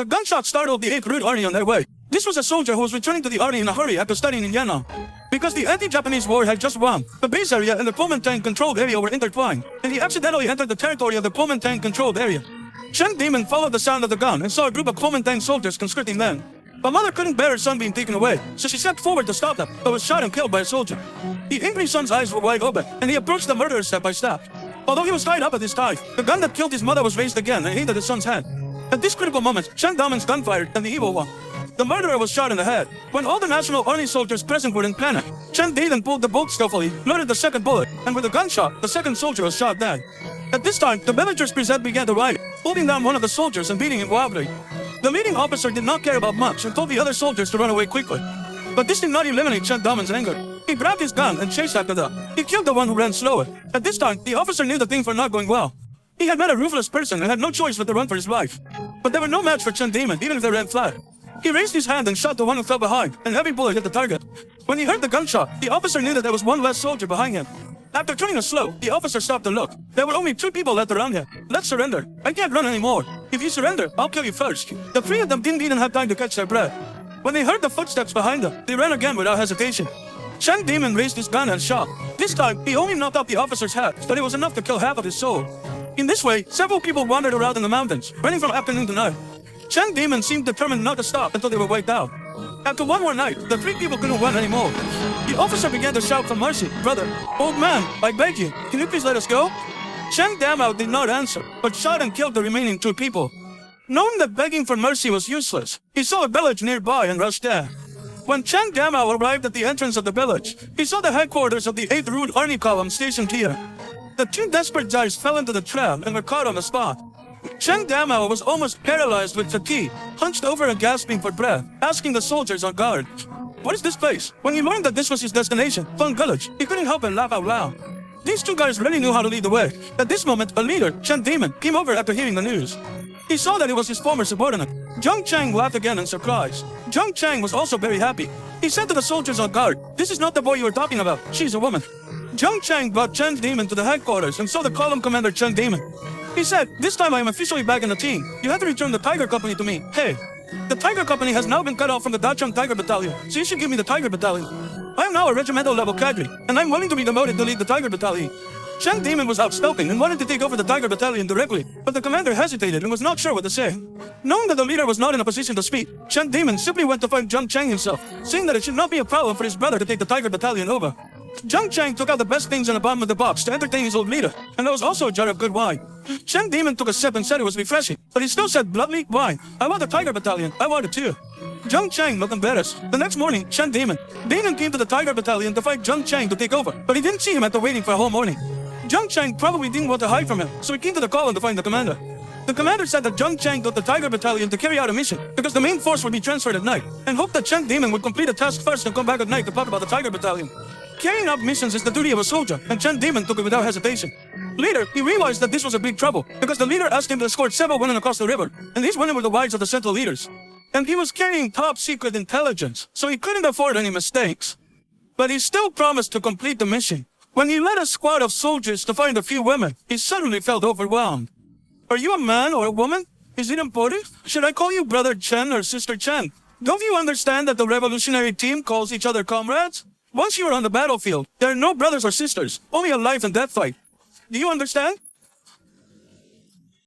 The gunshot startled the 8th Route Army on their way. This was a soldier who was returning to the army in a hurry after studying in Vietnam. Because the anti-Japanese war had just won, the base area and the Kuomintang-controlled area were intertwined, and he accidentally entered the territory of the Kuomintang-controlled area. Chen Demon followed the sound of the gun and saw a group of Kuomintang soldiers conscripting men. A mother couldn't bear her son being taken away, so she stepped forward to stop them, but was shot and killed by a soldier. The angry son's eyes were wide open, and he approached the murderer step by step. Although he was tied up at his tie, the gun that killed his mother was raised again and aimed at his son's head. At this critical moment, Chen Damon's gun fired, and the evil one. The murderer was shot in the head. When all the National Army soldiers present were in panic, Chen Daden pulled the bolt stealthily, loaded the second bullet, and with a gunshot, the second soldier was shot dead. At this time, the villagers present began to riot, holding down one of the soldiers and beating him wildly. The leading officer did not care about much and told the other soldiers to run away quickly. But this did not eliminate Chen Damon's anger. He grabbed his gun and chased after them. He killed the one who ran slower. At this time, the officer knew that things were not going well. He had met a ruthless person and had no choice but to run for his life. But they were no match for Chen Demon, even if they ran flat. He raised his hand and shot the one who fell behind, and every bullet hit the target. When he heard the gunshot, the officer knew that there was one less soldier behind him. After turning a slow, the officer stopped to look. There were only 2 people left around him. Let's surrender. I can't run anymore. If you surrender, I'll kill you first. The 3 of them didn't even have time to catch their breath. When they heard the footsteps behind them, they ran again without hesitation. Chen Demon raised his gun and shot. This time, he only knocked out the officer's head, but it was enough to kill half of his soul. In this way, several people wandered around in the mountains, running from afternoon to night. Chen Demon seemed determined not to stop until they were wiped out. After one more night, the 3 people couldn't run anymore. The officer began to shout for mercy. Brother, old man, I beg you, can you please let us go? Chen Damao did not answer, but shot and killed the remaining 2 people. Knowing that begging for mercy was useless, he saw a village nearby and rushed there. When Chen Damao arrived at the entrance of the village, he saw the headquarters of the 8th Route Army column stationed here. The 2 desperate guys fell into the trap and were caught on the spot. Chen Damao was almost paralyzed with fatigue, hunched over and gasping for breath, asking the soldiers on guard, "What is this place?" When he learned that this was his destination, Feng Village, he couldn't help but laugh out loud. These 2 guys really knew how to lead the way. At this moment, a leader, Chen Demon, came over after hearing the news. He saw that it was his former subordinate. Zhang Chang laughed again in surprise. Zhang Chang was also very happy. He said to the soldiers on guard, "This is not the boy you were talking about. She's a woman." Zhang Chang brought Chen Demon to the headquarters and saw the column commander Chen Demon. He said, "This time I am officially back in the team. You have to return the Tiger Company to me. Hey, the Tiger Company has now been cut off from the Dachang Tiger Battalion, so you should give me the Tiger Battalion. I am now a regimental level cadre, and I'm willing to be demoted to lead the Tiger Battalion." Chen Demon was outspoken and wanted to take over the Tiger Battalion directly, but the commander hesitated and was not sure what to say. Knowing that the leader was not in a position to speak, Chen Demon simply went to find Zhang Chang himself, saying that it should not be a problem for his brother to take the Tiger Battalion over. Zhang Chang took out the best things in the bottom of the box to entertain his old leader, and there was also a jar of good wine. Chen Demon took a sip and said it was refreshing, but he still said bluntly, "Wine. I want the Tiger Battalion. I want it too." Zhang Chang looked embarrassed. The next morning, Chen Demon came to the Tiger Battalion to fight Zhang Chang to take over, but he didn't see him after waiting for a whole morning. Zhang Chang probably didn't want to hide from him, so he came to the column to find the commander. The commander said that Zhang Chang took the Tiger Battalion to carry out a mission, because the main force would be transferred at night, and hoped that Chen Demon would complete a task first and come back at night to talk about the Tiger Battalion. Carrying out missions is the duty of a soldier, and Chen Demon took it without hesitation. Later, he realized that this was a big trouble, because the leader asked him to escort several women across the river, and these women were the wives of the central leaders. And he was carrying top-secret intelligence, so he couldn't afford any mistakes. But he still promised to complete the mission. When he led a squad of soldiers to find a few women, he suddenly felt overwhelmed. "Are you a man or a woman? Is it important? Should I call you Brother Chen or Sister Chen? Don't you understand that the revolutionary team calls each other comrades? Once you are on the battlefield, there are no brothers or sisters, only a life and death fight. Do you understand?"